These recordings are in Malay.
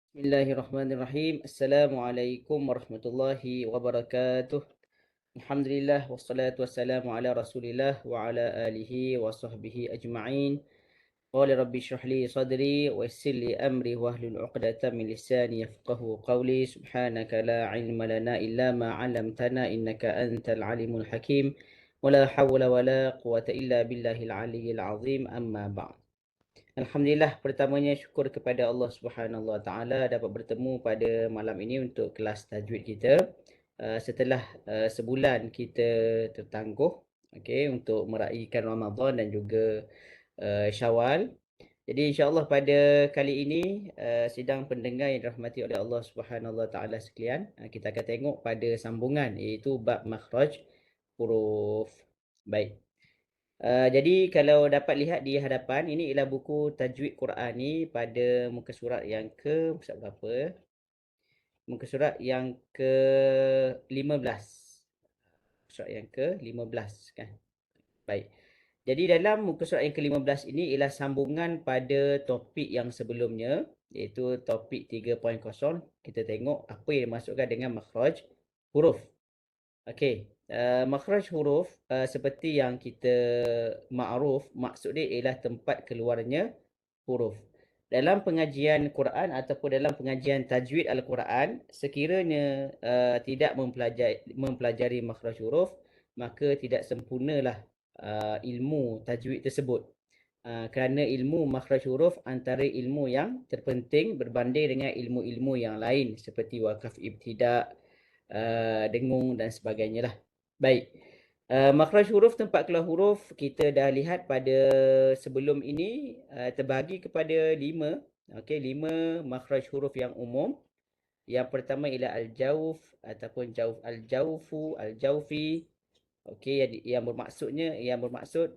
Bismillahirrahmanirrahim. Assalamualaikum warahmatullahi wabarakatuh. Alhamdulillah wassalatu wassalamu ala Rasulillah wa ala alihi wa sahbihi ajma'in. Qala rabbi shrah li sadri wa yassir li amri wa hlul 'uqdatam min lisani yafqahu qawli. Subhanaka la 'ilma lana illa ma 'allamtana innaka antal alimul hakim. Wa la hawla wa la quwwata illa billahil aliyyil 'azim. Amma ba'd. Alhamdulillah, pertamanya syukur kepada Allah Subhanahu Wa Taala dapat bertemu pada malam ini untuk kelas tajwid kita. Setelah sebulan kita tertangguh, okey, untuk meraihkan Ramadan dan juga Syawal. Jadi insya-Allah pada kali ini sidang pendengar yang dirahmati oleh Allah Subhanahu Wa Taala sekalian, kita akan tengok pada sambungan iaitu bab makhraj huruf. Baik. Jadi kalau dapat lihat di hadapan, ini ialah buku tajwid Quran ni pada muka surat yang ke surat berapa? Muka surat yang ke-15. Surat yang ke-15 kan. Baik. Jadi dalam muka surat yang ke-15 ini ialah sambungan pada topik yang sebelumnya, iaitu topik 3.0. Kita tengok apa yang dimasukkan dengan makhraj huruf. Okey, makhraj huruf seperti yang kita makruf, maksud dia ialah tempat keluarnya huruf. Dalam pengajian Quran ataupun dalam pengajian tajwid Al-Quran, sekiranya tidak mempelajari makhraj huruf, maka tidak sempurnalah ilmu tajwid tersebut. Kerana ilmu makhraj huruf antara ilmu yang terpenting berbanding dengan ilmu-ilmu yang lain seperti wakaf ibtidak, dengung dan sebagainya lah. Baik. Makhraj huruf, tempat keluar huruf, kita dah lihat pada sebelum ini terbahagi kepada 5. Okey, 5 makhraj huruf yang umum. Yang pertama ialah al-jauf ataupun jauf, al-jaufu, al-jaufi. Okey, yang bermaksud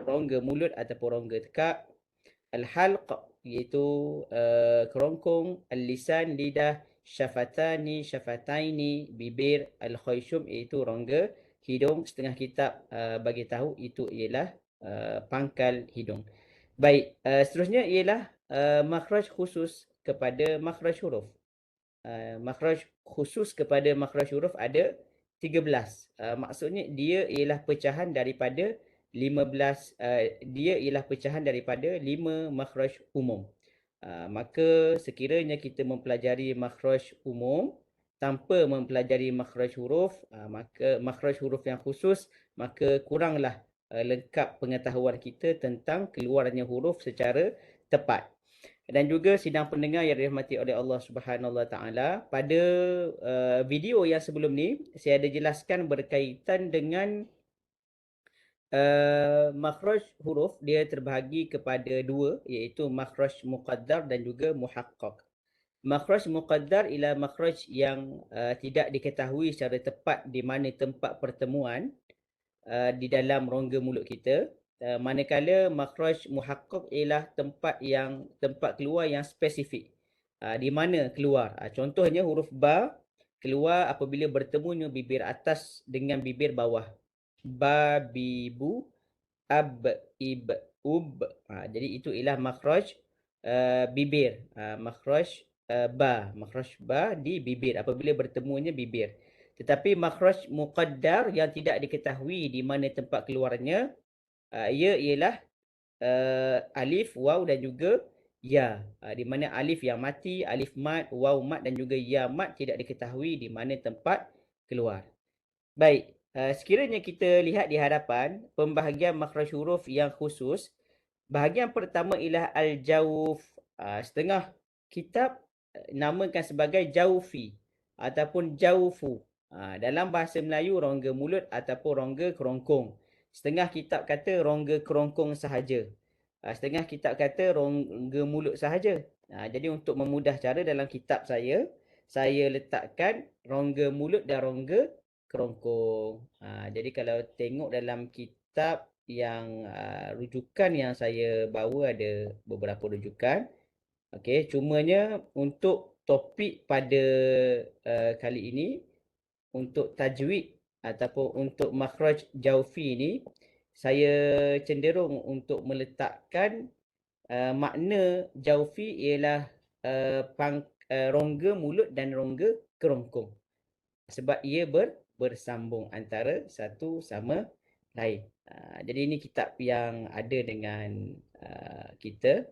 rongga mulut ataupun rongga tekak. Al-halq iaitu kerongkong, al-lisan lidah, syafatani, syafataini bibir, al-khayshum iaitu rongga hidung. Setengah kitab bagi tahu itu ialah pangkal hidung. Baik, seterusnya ialah makhraj khusus kepada makhraj huruf. Makhraj khusus kepada makhraj huruf ada 13. Maksudnya dia ialah pecahan daripada 15, dia ialah pecahan daripada 5 makhraj umum. Maka sekiranya kita mempelajari makhraj umum tanpa mempelajari makhraj huruf, maka makhraj huruf yang khusus, maka kuranglah lengkap pengetahuan kita tentang keluarnya huruf secara tepat. Dan juga sidang pendengar yang dirahmati oleh Allah Subhanahu Wa Taala, pada video yang sebelum ni saya ada jelaskan berkaitan dengan makhraj huruf. Dia terbahagi kepada 2, iaitu makhraj muqaddar dan juga muhaqqaq. Makhraj muqaddar ialah makhraj yang tidak diketahui secara tepat di mana tempat pertemuan di dalam rongga mulut kita. Manakala makhraj muhaqqaq ialah tempat keluar yang spesifik. Di mana keluar? Contohnya huruf ba keluar apabila bertemunya bibir atas dengan bibir bawah. Ba, bi, bu, ab, ib, ub. Jadi itu ialah makhraj bibir. Makhraj makhraj ba di bibir apabila bertemunya bibir. Tetapi makhraj muqaddar yang tidak diketahui di mana tempat keluarnya, ia ialah alif, waw dan juga ya. Di mana alif yang mati, alif mat, waw mat dan juga ya mat tidak diketahui di mana tempat keluar. Baik, sekiranya kita lihat di hadapan pembahagian makhraj huruf yang khusus, bahagian pertama ialah al-jauf. Setengah kitab namakan sebagai jaufi ataupun jaufu. Dalam bahasa Melayu rongga mulut ataupun rongga kerongkong. Setengah kitab kata rongga kerongkong sahaja. Setengah kitab kata rongga mulut sahaja. Jadi untuk memudah cara dalam kitab saya letakkan rongga mulut dan rongga kerongkong. Jadi kalau tengok dalam kitab yang rujukan yang saya bawa, ada beberapa rujukan. Okey, cumanya untuk topik pada kali ini, untuk tajwid ataupun untuk makhraj jaufi ini, saya cenderung untuk meletakkan makna jaufi ialah rongga mulut dan rongga kerongkong. Sebab ia bersambung antara satu sama lain. Jadi ini kitab yang ada dengan kita.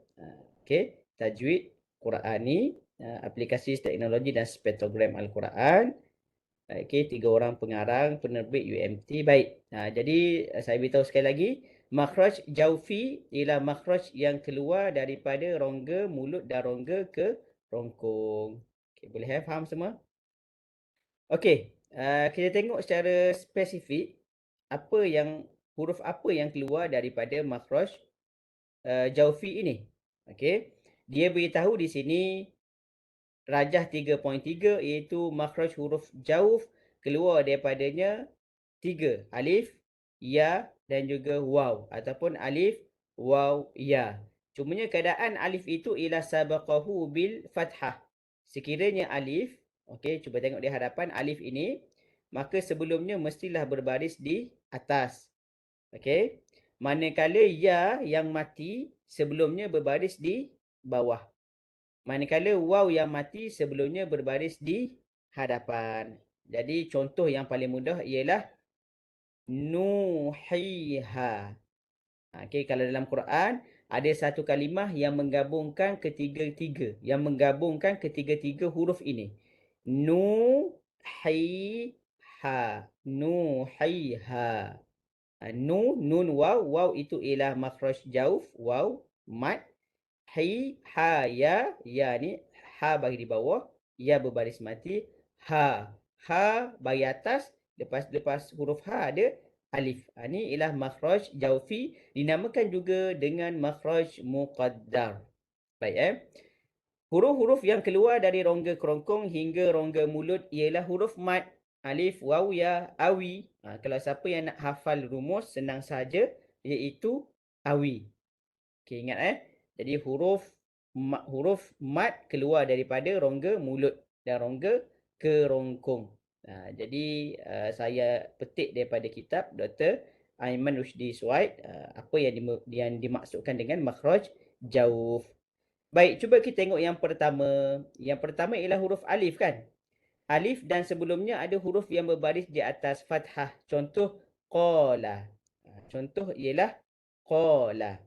Okey, tajwid Qurani, aplikasi teknologi dan spektrogram Al-Quran. Okey, 3 orang pengarang, penerbit UMT. Baik. Jadi saya beritahu sekali lagi, makhraj jaufi ialah makhraj yang keluar daripada rongga mulut dan rongga kerongkong. Okey, boleh faham semua? Okey, kita tengok secara spesifik huruf apa yang keluar daripada makhraj jaufi ini. Okey. Dia beritahu di sini rajah 3.3 iaitu makhraj huruf jauf keluar daripadanya 3, alif, ya dan juga waw ataupun alif, waw, ya. Cumanya keadaan alif itu ialah sabaqahu bil fathah. Sekiranya alif, okey, cuba tengok di hadapan alif ini, maka sebelumnya mestilah berbaris di atas. Okey. Manakala ya yang mati sebelumnya berbaris di bawah. Manakala waw yang mati sebelumnya berbaris di hadapan. Jadi contoh yang paling mudah ialah nuhiha. Okey, kalau dalam Quran ada satu kalimah yang menggabungkan ketiga-tiga, huruf ini. Nuhiha, nuhiha. Nun waw, waw itu ialah makhraj jauf, waw, mat. Ya ni ha bagi di bawah, ya berbaris mati, ha bagi atas, lepas huruf ha ada alif. Ni ialah makhraj jaufi, dinamakan juga dengan makhraj muqaddar. Baik. Huruf-huruf yang keluar dari rongga kerongkong hingga rongga mulut ialah huruf mat, alif, waw, ya, awi. Kalau siapa yang nak hafal rumus senang saja, iaitu awi. Okey, ingat Jadi huruf mat keluar daripada rongga mulut dan rongga kerongkong. Jadi saya petik daripada kitab Dr. Aiman Rushdi Suhaid apa yang dimaksudkan dengan makhraj jauf. Baik, cuba kita tengok yang pertama. Yang pertama ialah huruf alif kan? Alif dan sebelumnya ada huruf yang berbaris di atas fathah. Contoh qala. Contoh ialah qala.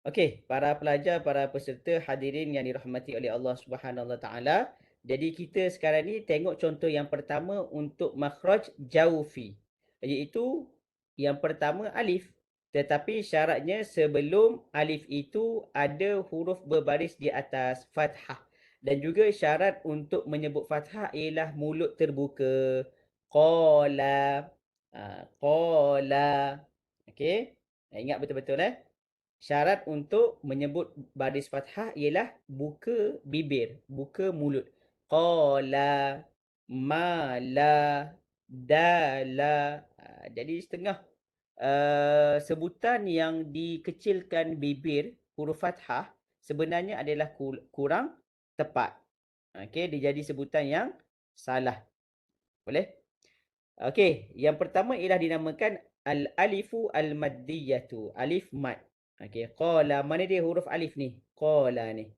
Okey, para pelajar, para peserta hadirin yang dirahmati oleh Allah Subhanahu Wa Taala. Jadi kita sekarang ni tengok contoh yang pertama untuk makhraj jaufi. Iaitu yang pertama alif. Tetapi syaratnya sebelum alif itu ada huruf berbaris di atas fathah. Dan juga syarat untuk menyebut fathah ialah mulut terbuka. Qala. Qala. Okey. Ingat betul-betul Syarat untuk menyebut baris fathah ialah buka bibir, buka mulut. Qala, mala, dala. Jadi setengah sebutan yang dikecilkan bibir, huruf fathah, sebenarnya adalah kurang tepat. Okey, dia jadi sebutan yang salah. Boleh? Okey, yang pertama ialah dinamakan al-alifu al-maddiyatu. Alif mad. Okey, qala. Mana dia huruf alif ni? Qala ni.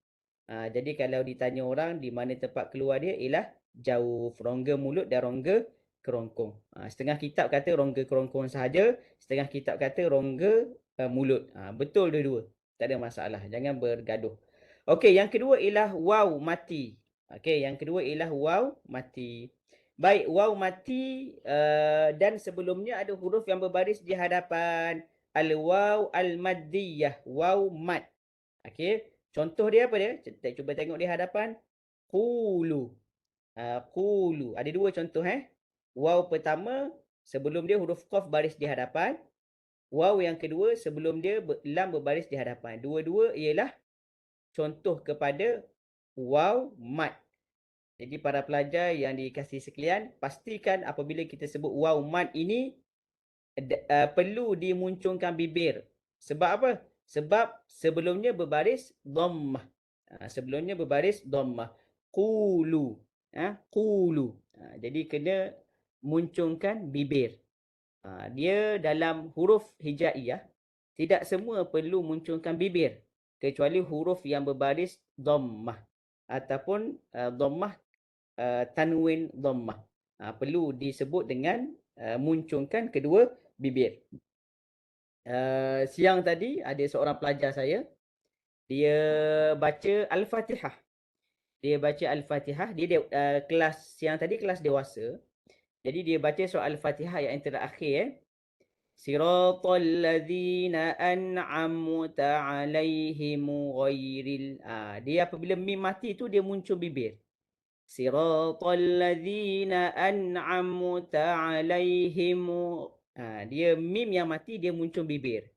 Jadi kalau ditanya orang di mana tempat keluar dia ialah jauf, rongga mulut dan rongga kerongkong. Setengah kitab kata rongga kerongkong sahaja, setengah kitab kata rongga mulut. Betul dua-dua. Tak ada masalah. Jangan bergaduh. Okey, yang kedua ialah waw mati. Okey, yang kedua ialah waw mati. Baik, waw mati dan sebelumnya ada huruf yang berbaris di hadapan. Al-waw al-maddiyah. Waw mad. Okey. Contoh dia apa dia? Kita cuba tengok di hadapan. Qulu. Qulu. Ada dua contoh Waw pertama, sebelum dia huruf qaf baris di hadapan. Waw yang kedua, sebelum dia lam berbaris di hadapan. Dua-dua ialah contoh kepada waw mad. Jadi para pelajar yang dikasihi sekalian, pastikan apabila kita sebut waw mad ini perlu dimunculkan bibir. Sebab apa? Sebab sebelumnya berbaris dhammah. Sebelumnya berbaris dhammah. Qulu. Qulu. Jadi kena munculkan bibir. Dia dalam huruf hijaiyah tidak semua perlu munculkan bibir. kecuali huruf yang berbaris dhammah ataupun dhammah tanwin dhammah. Perlu disebut dengan muncungkan kedua bibir. Siang tadi ada seorang pelajar saya, dia baca Al-Fatihah. Dia baca Al-Fatihah, kelas siang tadi kelas dewasa. Jadi dia baca surah Al-Fatihah yang terakhir. Siratal ladzina an'amta alaihim ghairil. Dia apabila mim mati tu dia muncul bibir. Siratal ladzina an'amta alaihim. Dia mim yang mati dia muncul bibir.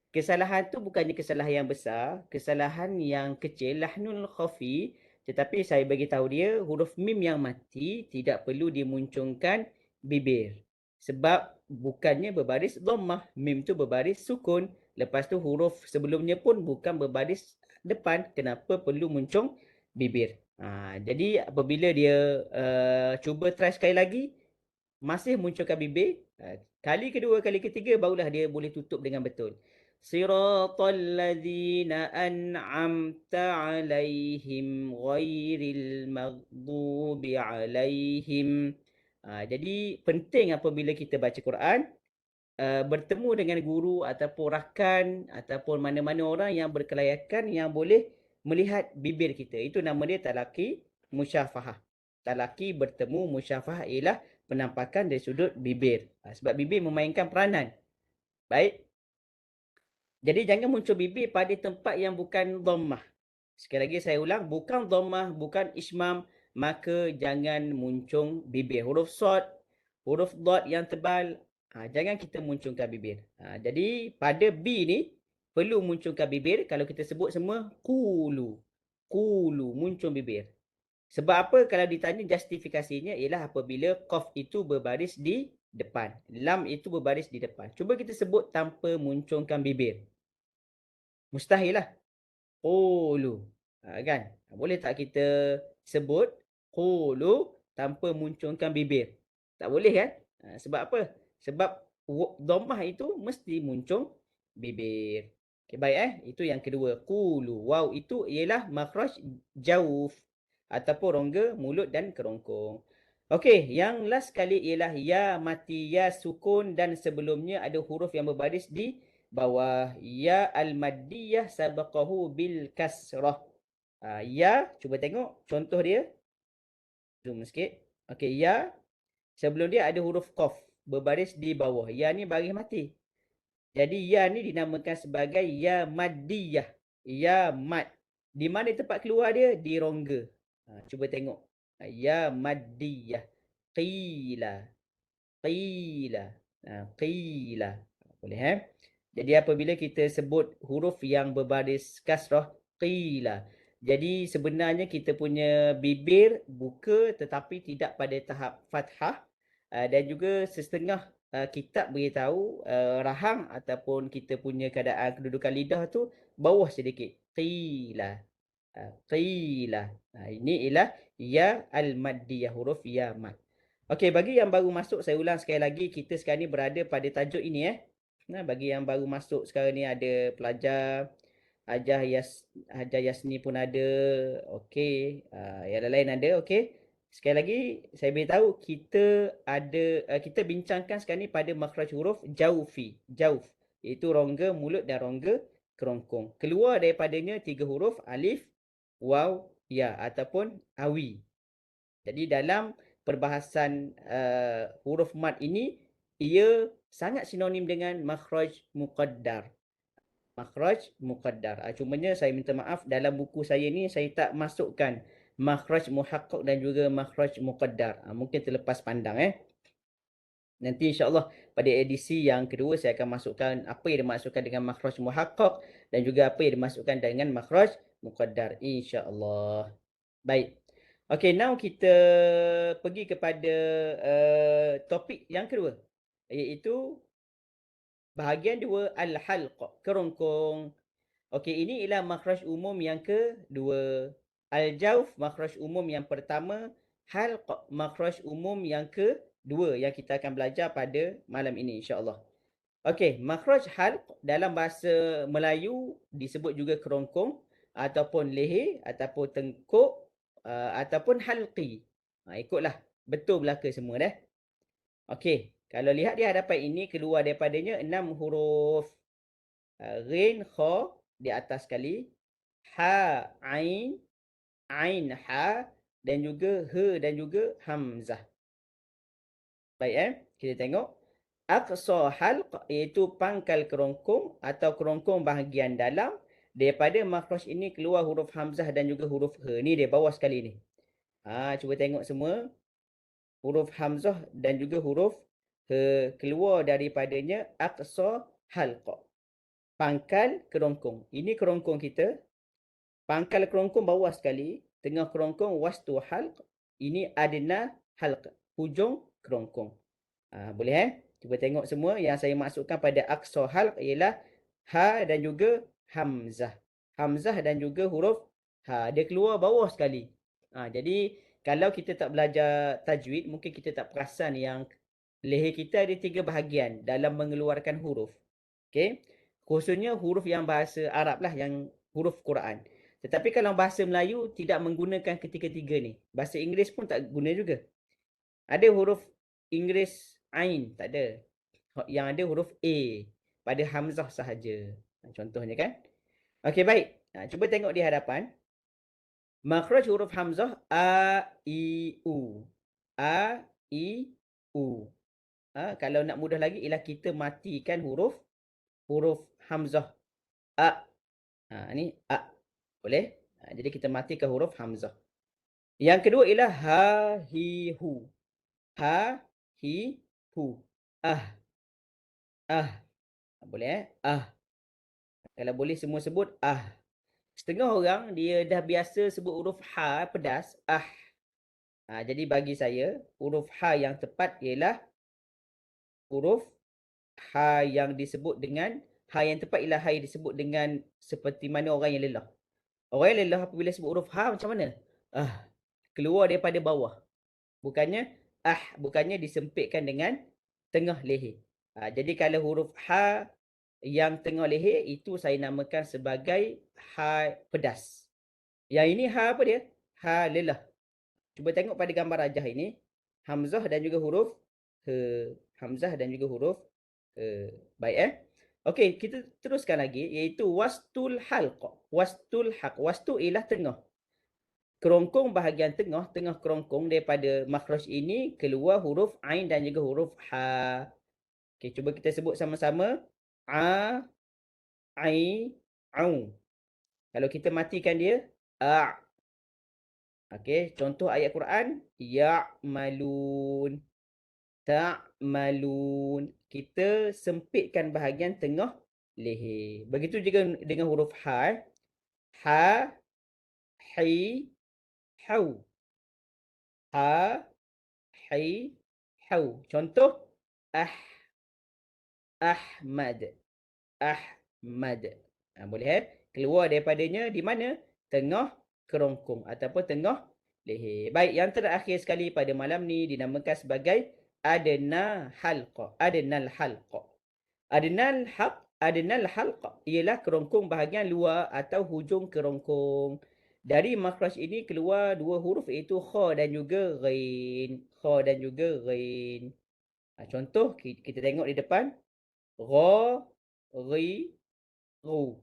Kesalahan tu bukannya kesalahan yang besar, kesalahan yang kecil, lahnul khafi, tetapi saya bagi tahu dia huruf mim yang mati tidak perlu dimuncungkan bibir. Sebab bukannya berbaris dhammah, mim tu berbaris sukun. Lepas tu huruf sebelumnya pun bukan berbaris depan, kenapa perlu muncung bibir? Jadi apabila dia cuba try sekali lagi, masih munculkan bibir, kali kedua, kali ketiga barulah dia boleh tutup dengan betul. Siratal ladzina an'amta alaihim ghairil maghdubi alaihim. Jadi penting apabila kita baca Quran, bertemu dengan guru ataupun rakan ataupun mana-mana orang yang berkelayakan yang boleh melihat bibir kita. Itu nama dia talaqi musyafahah. Talaqi bertemu, musyafahah ialah penampakan dari sudut bibir. Sebab bibir memainkan peranan. Baik. Jadi jangan muncul bibir pada tempat yang bukan dhammah. Sekali lagi saya ulang, bukan dhammah, bukan ismam, maka jangan muncung bibir. Huruf sod, huruf dot yang tebal, jangan kita muncungkan bibir. Jadi pada B ni perlu muncungkan bibir. Kalau kita sebut semua qulu, qulu muncung bibir. Sebab apa? Kalau ditanya justifikasinya ialah apabila qaf itu berbaris di depan, lam itu berbaris di depan. Cuba kita sebut tanpa muncungkan bibir. Mustahil lah. Qulu. Kan? Boleh tak kita sebut qulu tanpa muncungkan bibir? Tak boleh kan? Sebab apa? Sebab dhammah itu mesti muncung bibir. Okay, baik Itu yang kedua. Qulu. Waw itu ialah makhraj jauf ataupun rongga mulut dan kerongkong. Okey, yang last kali ialah ya mati, ya sukun dan sebelumnya ada huruf yang berbaris di bawah. Ya al-maddiyah sabaqahu bil kasrah. Ya, cuba tengok contoh dia. Zoom sikit. Okey, ya. Sebelum dia ada huruf qaf berbaris di bawah. Ya ni baris mati. Jadi ya ni dinamakan sebagai ya maddiyah. Ya mad. Di mana tempat keluar dia? Di rongga. Cuba tengok. Ya maddiyah. Qila. Qila. Qila. Boleh Jadi apabila kita sebut huruf yang berbaris kasrah, qila. Jadi sebenarnya kita punya bibir buka tetapi tidak pada tahap fathah. Dan juga setengah kitab beritahu rahang ataupun kita punya keadaan kedudukan lidah tu bawah sedikit. Qila. Qila. Ini ialah ya al-maddiyah, huruf ya mad. Okey, bagi yang baru masuk, saya ulang sekali lagi, kita sekarang ni berada pada tajuk ini bagi yang baru masuk sekarang ni ada pelajar Hajah Yasni pun ada. Okey, yang lain ada. Okey. Sekali lagi saya beritahu kita bincangkan sekarang ni pada makhraj huruf jaufi, jauf, iaitu rongga mulut dan rongga kerongkong. Keluar daripadanya 3 huruf alif, waw, ya ataupun awi. Jadi dalam perbahasan huruf mad ini, ia sangat sinonim dengan makhraj muqaddar. Makhraj muqaddar. Cumanya saya minta maaf, dalam buku saya ni saya tak masukkan makhraj muhaqqaq dan juga makhraj muqaddar. Mungkin terlepas pandang Nanti insya-Allah pada edisi yang kedua saya akan masukkan apa yang dimaksudkan dengan makhraj muhaqqaq dan juga apa yang dimaksudkan dengan makhraj muqaddar insya-Allah. Baik. Okay, now kita pergi kepada topik yang kedua, iaitu bahagian 2 al-halq, kerongkong. Okey, ini ialah makhraj umum yang kedua. Al-jauf makhraj umum yang pertama, halq makhraj umum yang kedua yang kita akan belajar pada malam ini insya-Allah. Okey, makhraj halq dalam bahasa Melayu disebut juga kerongkong ataupun leher ataupun tengkuk ataupun halqi. Ikutlah. Betul belaka semua dah. Okey, kalau lihat di hadapan ini keluar daripadanya 6 huruf. Ghin, kha di atas sekali, ha, ain, ain, ha dan juga he dan juga hamzah. Baik kita tengok. Aqsa halq iaitu pangkal kerongkong atau kerongkong bahagian dalam. Daripada makhraj ini keluar huruf hamzah dan juga huruf he. Ni dia bawah sekali ni. Cuba tengok semua. Huruf hamzah dan juga huruf he keluar daripadanya aqsa halq. Pangkal kerongkong. Ini kerongkong kita. Pangkal kerongkong bawah sekali. Tengah kerongkong wastu halq. Ini adna halq. Hujung kerongkong. Boleh Cuba tengok semua. Yang saya masukkan pada aqsa halq ialah ha dan juga hamzah. Hamzah dan juga huruf ha. Dia keluar bawah sekali. Jadi kalau kita tak belajar tajwid, mungkin kita tak perasan yang leher kita ada 3 bahagian dalam mengeluarkan huruf. Okey. Khususnya huruf yang bahasa Arab lah, yang huruf Quran. Tetapi kalau bahasa Melayu tidak menggunakan ketiga-tiga ni. Bahasa Inggeris pun tak guna juga. Ada huruf Inggeris Ain, tak ada. Yang ada huruf A pada hamzah sahaja. Contohnya kan. Okey, baik. Cuba tengok di hadapan. Makhraj huruf hamzah A, I, U. A, I, U. Kalau nak mudah lagi ialah kita matikan huruf hamzah A. Ni A. Boleh? Jadi kita matikan huruf hamzah. Yang kedua ialah ha, hi, hu. Ha, hi, hu. Boleh Kalau boleh semua sebut Setengah orang dia dah biasa sebut huruf ha pedas, jadi bagi saya huruf ha yang tepat ialah huruf ha yang disebut dengan seperti mana orang yang lelah. Orang yang lelah apabila sebut huruf ha macam mana? Keluar daripada bawah. Bukannya disempitkan dengan tengah leher. Jadi kalau huruf ha yang tengah leher itu saya namakan sebagai ha pedas. Yang ini ha apa dia? Ha lelah. Cuba tengok pada gambar rajah ini. Hamzah dan juga huruf he. Hamzah dan juga huruf he. Baik Okey, kita teruskan lagi iaitu wastul halq. Wastul halq. Wastu ialah tengah. Kerongkong bahagian tengah kerongkong daripada makhraj ini keluar huruf ain dan juga huruf ha. Okey, cuba kita sebut sama-sama. A, ai, au. Kalau kita matikan dia, Okey, contoh ayat Quran, ya'malun, ta'malun. Kita sempitkan bahagian tengah leher. Begitu juga dengan huruf ha. Ha, hi, hau. Ha, hi, hau. Contoh, Ahmad. Ahmad. Boleh Keluar daripadanya di mana? Tengah kerongkong ataupun tengah leher. Baik, yang terakhir sekali pada malam ni dinamakan sebagai adna halqa. Adnal halqa. Adnal halqa ialah kerongkong bahagian luar atau hujung kerongkong. Dari makhraj ini keluar 2 huruf iaitu kha dan juga ghin. Kha dan juga ghin. Contoh kita tengok di depan. Gha, ghi, ru.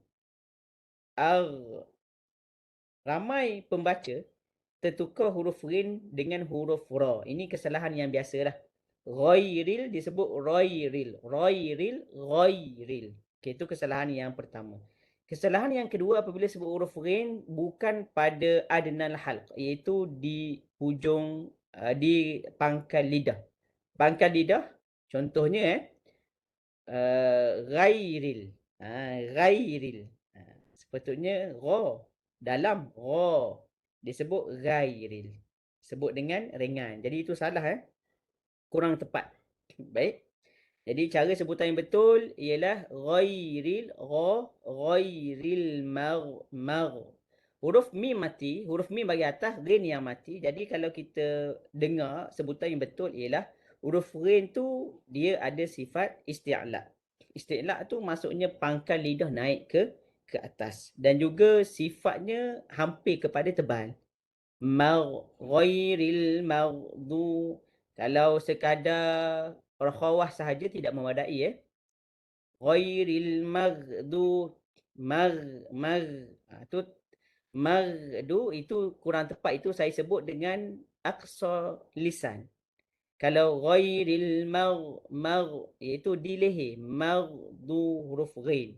Ramai pembaca tertukar huruf rin dengan huruf ra. Ini kesalahan yang biasalah. Ghairil disebut ghairil. Ghairil, ghairil. Okey, itu kesalahan yang pertama. Kesalahan yang kedua apabila sebut huruf rin bukan pada adnal halq, iaitu di hujung di pangkal lidah. Pangkal lidah contohnya ghairil. Ghairil. Sepatutnya ra. Dalam ra. Disebut ghairil. Sebut dengan ringan. Jadi itu salah kurang tepat. Baik. Jadi cara sebutan yang betul ialah ghairil ra, ghairil mar. Huruf mim mati, huruf mim bagi atas, ghin yang mati. Jadi kalau kita dengar sebutan yang betul ialah huruf ghin tu dia ada sifat isti'la. isti'la tu maksudnya pangkal lidah naik ke atas. Dan juga sifatnya hampir kepada tebal. Ghairil maghdu. Kalau sekadar rakhawah sahaja tidak memadai ya. Ghairil maghdu. Tu maghdu itu kurang tepat, itu saya sebut dengan aqsa lisan. Kalau ghairil iaitu di leher, maghdu huruf ghain.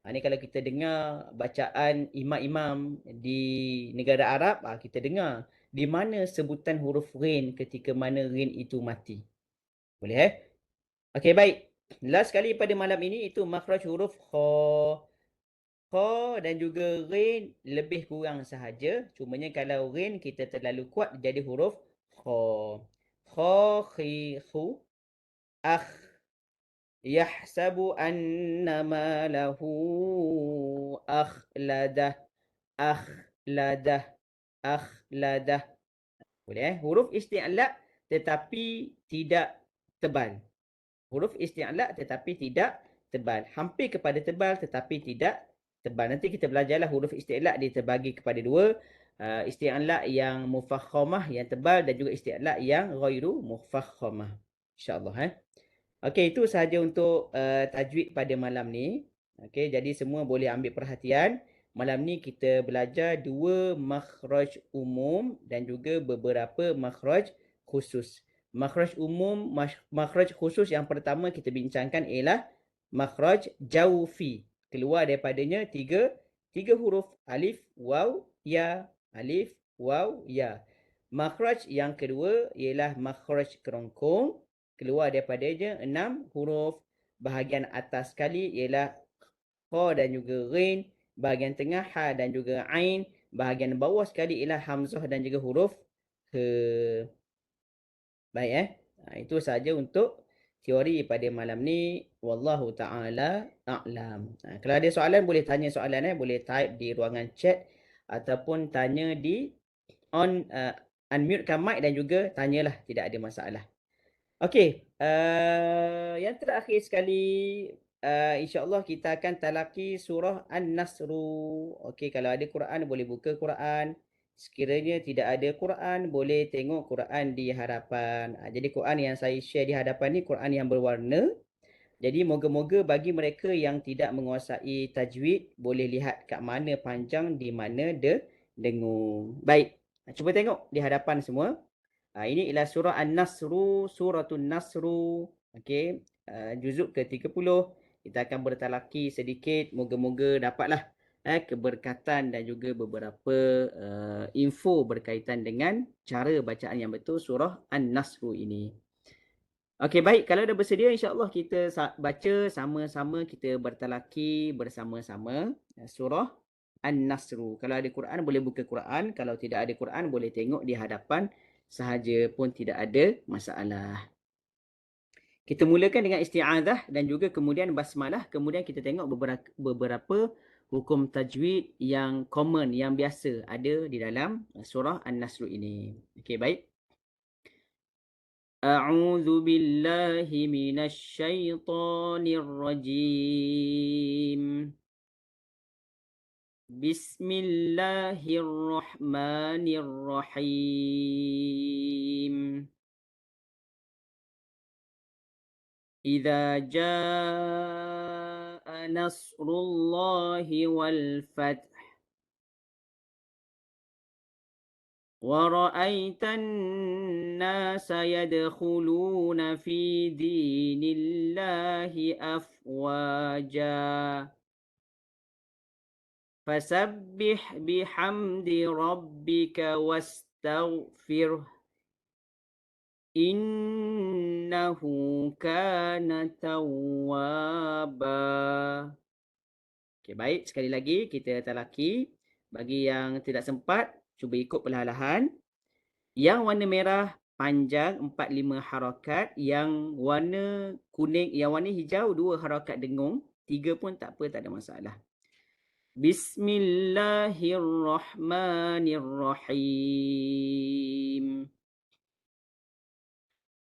Ini kalau kita dengar bacaan imam-imam di negara Arab, kita dengar di mana sebutan huruf ghain ketika mana ghain itu mati. Boleh Okey, baik. Last sekali pada malam ini itu makhraj huruf kha. Kha dan juga ghain lebih kurang sahaja. Cumanya kalau ghain kita terlalu kuat jadi huruf kha. Kha, khi, khu, akh. Yahsabu anna malahu akhladah. Akhladah. Akhladah. Boleh Huruf isti'la tetapi tidak tebal. Huruf isti'la tetapi tidak tebal. Hampir kepada tebal tetapi tidak tebal. Nanti kita belajarlah huruf isti'la dia terbagi kepada dua. Isti'la yang mufakhamah yang tebal dan juga isti'la yang ghairu mufakhamah. InsyaAllah. Okey, itu sahaja untuk tajwid pada malam ni. Okey, jadi semua boleh ambil perhatian. Malam ni kita belajar dua makhraj umum dan juga beberapa makhraj khusus. Makhraj umum, makhraj khusus yang pertama kita bincangkan ialah makhraj jawfi. Keluar daripadanya tiga huruf alif, waw, ya, alif, waw, ya. Makhraj yang kedua ialah makhraj kerongkong. Keluar daripadanya 6 huruf. Bahagian atas sekali ialah kha dan juga ghain. Bahagian tengah ha dan juga ain. Bahagian bawah sekali ialah hamzah dan juga huruf ke. Baik itu saja untuk teori pada malam ni. Wallahu ta'ala a'lam. Kalau ada soalan boleh tanya soalan boleh type di ruangan chat ataupun tanya di unmutekan mic dan juga tanyalah, tidak ada masalah. Okey, yang terakhir sekali, insya-Allah kita akan talaki surah An-Nasru. Okey, kalau ada Quran boleh buka Quran. Sekiranya tidak ada Quran, boleh tengok Quran di hadapan. Jadi Quran yang saya share di hadapan ni Quran yang berwarna. Jadi moga-moga bagi mereka yang tidak menguasai tajwid, boleh lihat kat mana panjang, di mana dengung. Baik, cuba tengok di hadapan semua. Ini ialah surah An-Nasru, Suratun Nasru. Okey, juzuk ke-30. Kita akan bertalaki sedikit. Moga-moga dapatlah keberkatan dan juga beberapa info berkaitan dengan cara bacaan yang betul surah An-Nasru ini. Okey, baik. Kalau dah bersedia, insya-Allah kita baca sama-sama, kita bertalaki bersama-sama surah An-Nasru. Kalau ada Quran boleh buka Quran, kalau tidak ada Quran boleh tengok di hadapan sahaja pun tidak ada masalah. Kita mulakan dengan isti'adzah dan juga kemudian basmalah, kemudian kita tengok beberapa hukum tajwid yang common, yang biasa ada di dalam surah An-Nasru ini. Okey, baik. أعوذ بالله من الشيطان الرجيم بسم الله الرحمن الرحيم إذا جاء نصر الله والفتح ورأيت الناس يدخلون في دين الله أفواجا فسبح بحمد ربك واستغفره إنه كان توابا. Okey, baik. Sekali lagi kita talaki. Bagi yang tidak sempat, cuba ikut perlahan-lahan. Yang warna merah panjang 4-5 harakat. Yang warna kuning, yang warna hijau 2 harakat dengung. 3 pun tak apa, tak ada masalah. Bismillahirrahmanirrahim.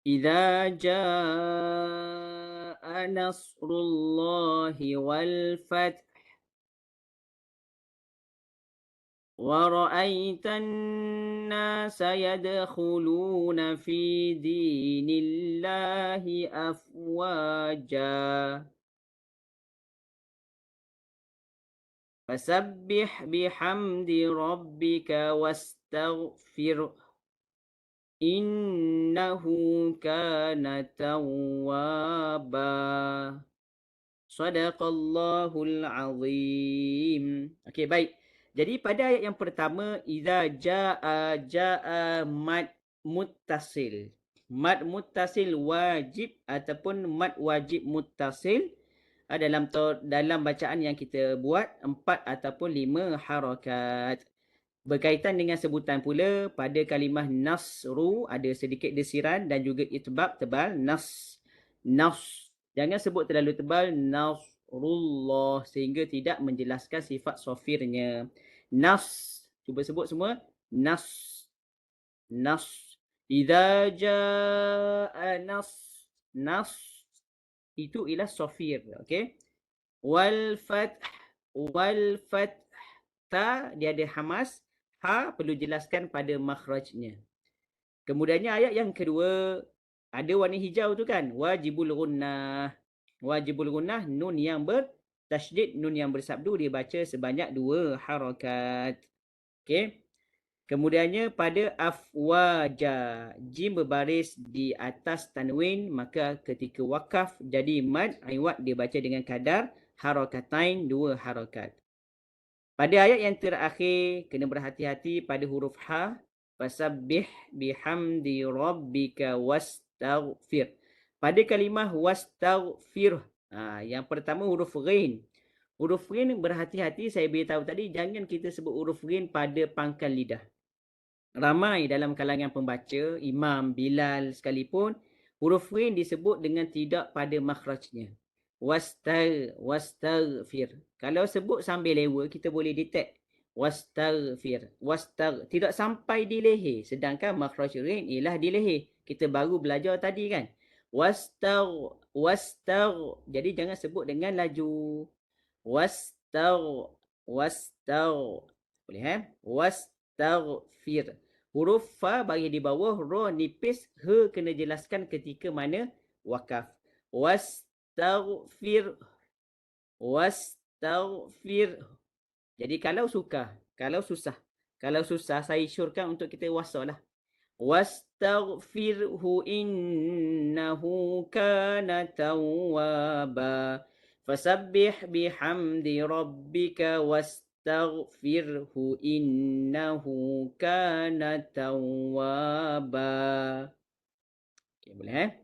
إذا جاء nasrullahi wal fath. ورأيت الناس يدخلون في دين الله أفواجا فسبح بحمد ربك واستغفره إنه كان توابا Sadaqallahul azim. Okey, baik. Jadi pada ayat yang pertama, idza jaa mad muttasil. Mad muttasil wajib ataupun mad wajib muttasil dalam bacaan yang kita buat 4 ataupun 5 harakat. Berkaitan dengan sebutan pula, pada kalimah nasru ada sedikit desiran dan juga itbaq tebal nas. Jangan sebut terlalu tebal nasrullah sehingga tidak menjelaskan sifat sofirnya. Nas. Cuba sebut semua. Nas. Nas. Idza jaa nas. Nas. Itu ialah sofir. Okay. Wal fath. Wal fath. Ta dia ada hamas. Ha perlu jelaskan pada makhrajnya. Kemudiannya ayat yang kedua, ada warna hijau tu kan, wajibul gunnah. Wajibul gunnah, nun yang bertasydid, nun yang bersabdu dibaca sebanyak 2 harakat. Okey. Kemudiannya pada afwaja, jim berbaris di atas tanwin, maka ketika wakaf jadi mad iwad dibaca dengan kadar harakatain 2 harakat. Pada ayat yang terakhir, kena berhati-hati pada huruf ha. Fasabbih bihamdi rabbika wastaghfir. Pada kalimah wastaghfir, yang pertama huruf ghin. Huruf ghin berhati-hati, saya beritahu tadi, jangan kita sebut huruf ghin pada pangkal lidah. Ramai dalam kalangan pembaca, Imam, Bilal sekalipun, huruf ghin disebut dengan tidak pada makhrajnya. Wastaghfir. Kalau sebut sambil lewa, kita boleh detect. Wastaghfir. Tidak sampai di leher. Sedangkan makhraj ghin ialah di leher. Kita baru belajar tadi kan. Wastagh. Jadi jangan sebut dengan laju. Wastagh. Boleh Wastaghfir. Huruf fa bagi di bawah, ra nipis, he kena jelaskan ketika mana wakaf. Wastaghfir. Jadi kalau suka, kalau susah saya syorkan untuk kita wasal lah. Wastaghfirhu innahu kana tawwaba. Fasabbih bihamdi rabbika wastaghfirhu innahu kana tawwaba. Okey, boleh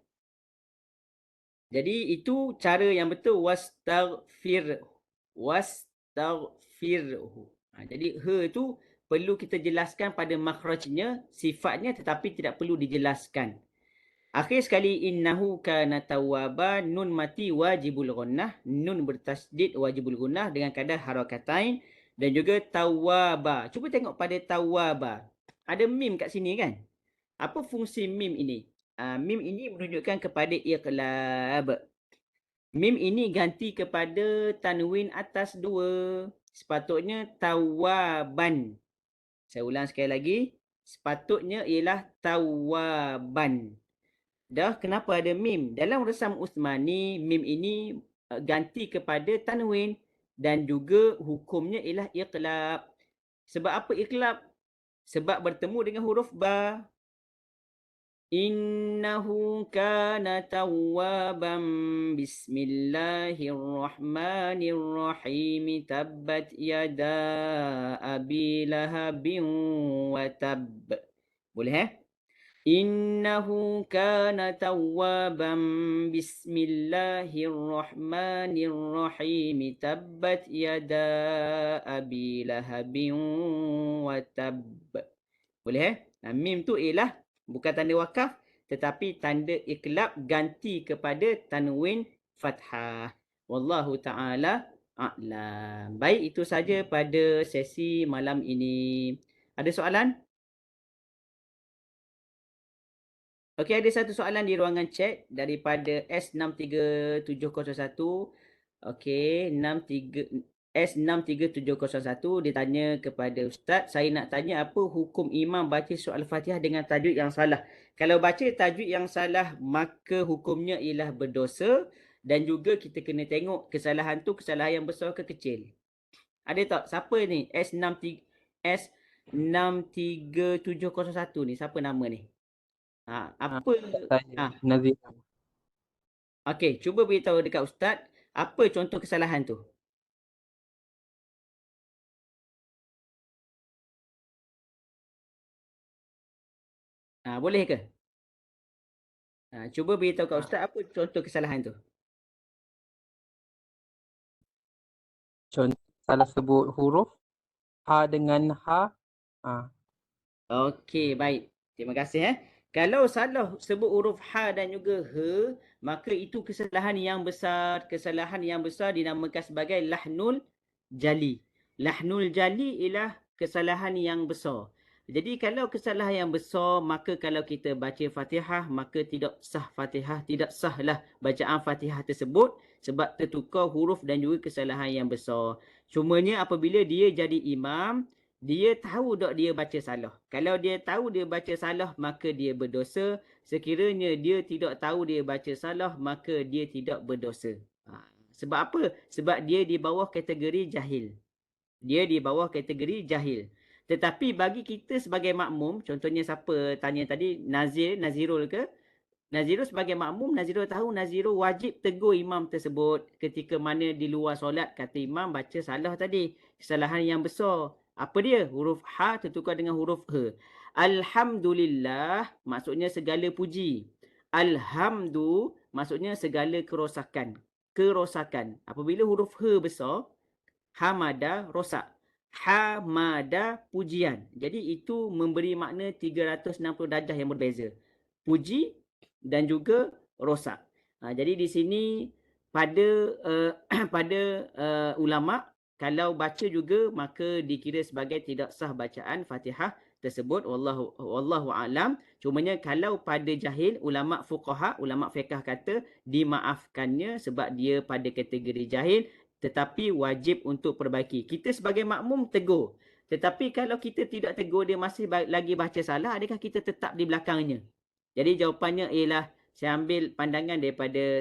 Jadi itu cara yang betul, wastaghfirhu. Jadi he itu perlu kita jelaskan pada makhrajnya, sifatnya, tetapi tidak perlu dijelaskan. Akhir sekali, innahu kana tawwaba, nun mati wajibul gunnah, nun bertasydid wajibul gunnah dengan kadar harakatain, dan juga tawwaba. Cuba tengok pada tawwaba. Ada mim kat sini kan? Apa fungsi mim ini? Mim ini menunjukkan kepada iqlab. Mim ini ganti kepada tanwin atas 2. Sepatutnya tawaban. Saya ulang sekali lagi. Sepatutnya ialah tawaban. Dah kenapa ada mim? Dalam resam Uthmani, mim ini ganti kepada tanwin. Dan juga hukumnya ialah iqlab. Sebab apa iqlab? Sebab bertemu dengan huruf ba. Innahu kana tawwaban. Bismillahirrahmanirrahim. Tabbat yada abi lahabin wa tab. Boleh Innahu kana tawwaban. Bismillahirrahmanirrahim. Tabbat yada abi lahabin wa tab. Boleh Mim tu ialah bukan tanda wakaf, tetapi tanda iqlab ganti kepada tanwin fathah. Wallahu ta'ala a'lam. Baik, itu saja pada sesi malam ini. Ada soalan? Okey, ada satu soalan di ruangan chat daripada S63701. Okey, 63 S63701 dia tanya kepada Ustaz, saya nak tanya apa hukum imam baca surah Al-Fatihah dengan tajwid yang salah. Kalau baca tajwid yang salah, maka hukumnya ialah berdosa dan juga kita kena tengok kesalahan tu kesalahan yang besar ke kecil. Ada tak? Siapa ni? S63701 ni. Siapa nama ni? Apa? Saya Ah, Nazir. okey, cuba beritahu dekat Ustaz, apa contoh kesalahan tu? Boleh ke? Cuba beritahu kat Ustaz, apa contoh kesalahan tu? Contoh salah sebut huruf ha dengan ha. Ha. Okey, baik. Terima kasih. Kalau salah sebut huruf ha dan juga he, maka itu kesalahan yang besar. Kesalahan yang besar dinamakan sebagai lahnul jali. Lahnul jali ialah kesalahan yang besar. Jadi kalau kesalahan yang besar, maka kalau kita baca Fatihah, maka tidak sah Fatihah, tidak sahlah bacaan Fatihah tersebut sebab tertukar huruf dan juga kesalahan yang besar. Cumanya apabila dia jadi imam, dia tahu tak dia baca salah. Kalau dia tahu dia baca salah, maka dia berdosa. Sekiranya dia tidak tahu dia baca salah, maka dia tidak berdosa. Sebab apa? Sebab dia di bawah kategori jahil. Dia di bawah kategori jahil. Tetapi bagi kita sebagai makmum, contohnya siapa tanya tadi, Nazirul ke? Nazirul sebagai makmum, Nazirul tahu Nazirul wajib tegur imam tersebut ketika mana di luar solat kata imam baca salah tadi. Kesalahan yang besar. Apa dia? Huruf ha tertukar dengan huruf he. Alhamdulillah maksudnya segala puji. Alhamdu maksudnya segala kerosakan. Kerosakan. Apabila huruf he besar, hamada rosak. Hamada pujian. Jadi itu memberi makna 360 darjah yang berbeza. Puji dan juga rosak. Jadi di sini pada pada ulama kalau baca juga maka dikira sebagai tidak sah bacaan Fatihah tersebut, wallahu alam. Cumanya kalau pada jahil, ulama fuqaha, ulama fiqh kata dimaafkannya sebab dia pada kategori jahil, tetapi wajib untuk perbaiki. Kita sebagai makmum tegur. Tetapi kalau kita tidak tegur, dia masih lagi baca salah, adakah kita tetap di belakangnya? Jadi jawapannya ialah saya ambil pandangan daripada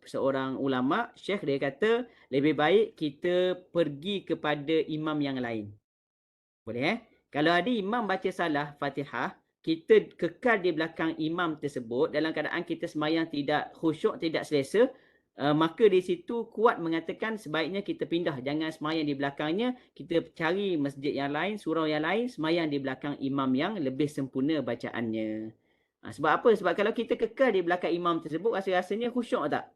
seorang ulama, syekh, dia kata lebih baik kita pergi kepada imam yang lain. Boleh Kalau ada imam baca salah Fatihah, kita kekal di belakang imam tersebut dalam keadaan kita sembahyang tidak khusyuk, tidak selesa, maka di situ kuat mengatakan sebaiknya kita pindah, jangan sembahyang di belakangnya, kita cari masjid yang lain, surau yang lain, sembahyang di belakang imam yang lebih sempurna bacaannya. Sebab apa? Sebab kalau kita kekal di belakang imam tersebut, rasa-rasanya khusyuk tak?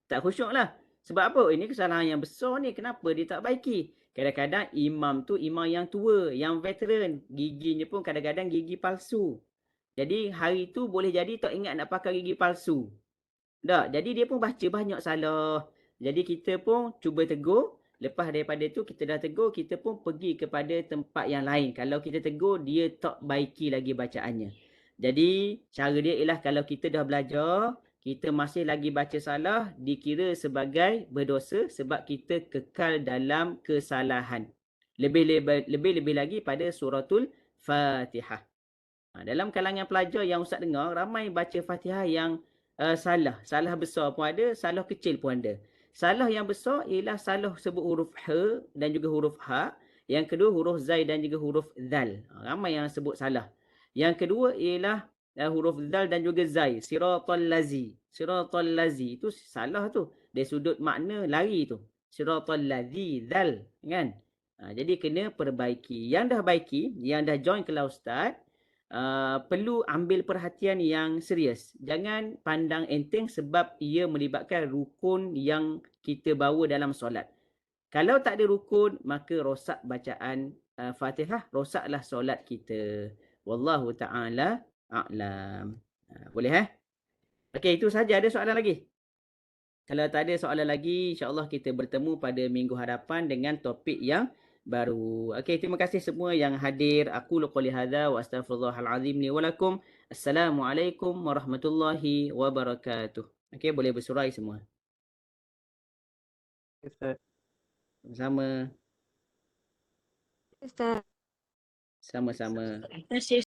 Tak khusyuk lah. Sebab apa? Ini kesalahan yang besar ni. Kenapa dia tak baiki? Kadang-kadang imam tu imam yang tua, yang veteran. Giginya pun kadang-kadang gigi palsu. Jadi hari tu boleh jadi tak ingat nak pakai gigi palsu. Tak? Jadi dia pun baca banyak salah. Jadi kita pun cuba tegur. Lepas daripada tu kita dah tegur, kita pun pergi kepada tempat yang lain. Kalau kita tegur, dia tak baiki lagi bacaannya. Jadi cara dia ialah kalau kita dah belajar, kita masih lagi baca salah, dikira sebagai berdosa sebab kita kekal dalam kesalahan. Lebih-lebih lagi pada suratul Fatihah. Dalam kalangan pelajar yang Ustaz dengar, ramai baca Fatihah yang salah. Salah besar pun ada, salah kecil pun ada. Salah yang besar ialah salah sebut huruf H dan juga huruf H. Yang kedua huruf Zai dan juga huruf Zal. Ramai yang sebut salah. Yang kedua ialah huruf Zal dan juga Zai. Siratal lazi. Siratal lazi. Itu salah tu. Dari sudut makna lari tu. Siratal lazi. Zal. Kan? Jadi kena perbaiki. Yang dah baiki, yang dah join kelas Ustaz, perlu ambil perhatian yang serius. Jangan pandang enteng sebab ia melibatkan rukun yang kita bawa dalam solat. Kalau tak ada rukun, maka rosak bacaan Fatihah, rosaklah solat kita. Wallahu ta'ala a'lam. Boleh Okey, itu saja. Ada soalan lagi? Kalau tak ada soalan lagi, insya-Allah kita bertemu pada minggu hadapan dengan topik yang baru. Okey, terima kasih semua yang hadir. Aku qouli hadza wa astaghfirullahal azim li wa lakum. Assalamualaikum warahmatullahi wabarakatuh. Okey, boleh bersurai semua. Ustaz. Sama-sama. Ustaz. Sama-sama. Terima kasih.